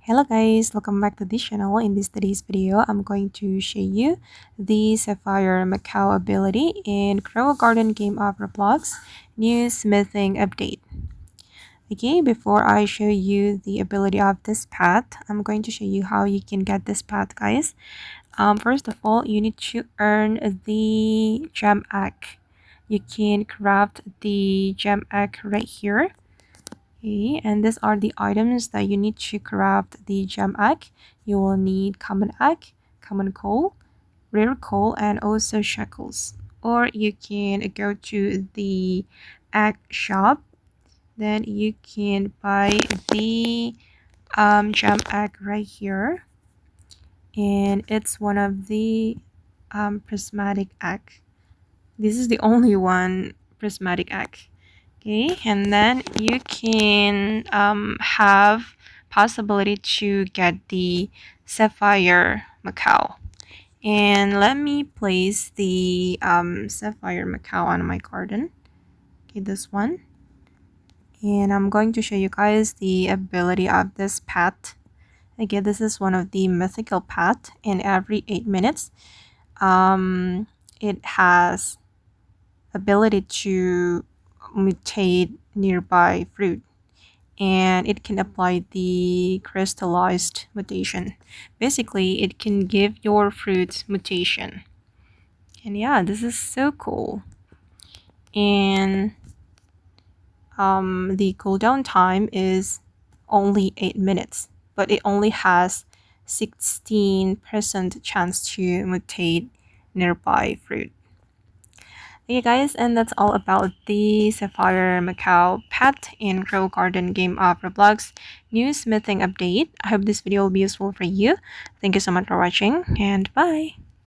Hello guys, welcome back to this channel. In today's video, I'm going to show you the Sapphire Macaw ability in Crow Garden game of Roblox new smithing update. Okay, before I show you the ability of this pet, I'm going to show you how you can get this pet, guys. First of all, you need to earn the gem egg. You can craft the gem egg right here. Okay, and these are the items that you need to craft the gem egg. You will need common egg, common coal, rare coal, and also shekels. Or you can go to the egg shop. Then you can buy the gem egg right here. And it's one of the prismatic egg. This is the only one prismatic egg. Okay, and then you can have possibility to get the Sapphire Macaw. And let me place the Sapphire Macaw on my garden. Okay, this one. And I'm going to show you guys the ability of this pet. Again, this is one of the mythical pet, and every 8 minutes it has ability to mutate nearby fruit, and it can apply the crystallized mutation. Basically, it can give your fruit mutation. And yeah, this is so cool. And the cooldown time is only 8 minutes, but it only has 16% chance to mutate nearby fruit. Okay guys, and that's all about the Sapphire Macaw pet in Crow Garden game of Roblox new smithing update. I hope this video will be useful for you. Thank you so much for watching, and bye!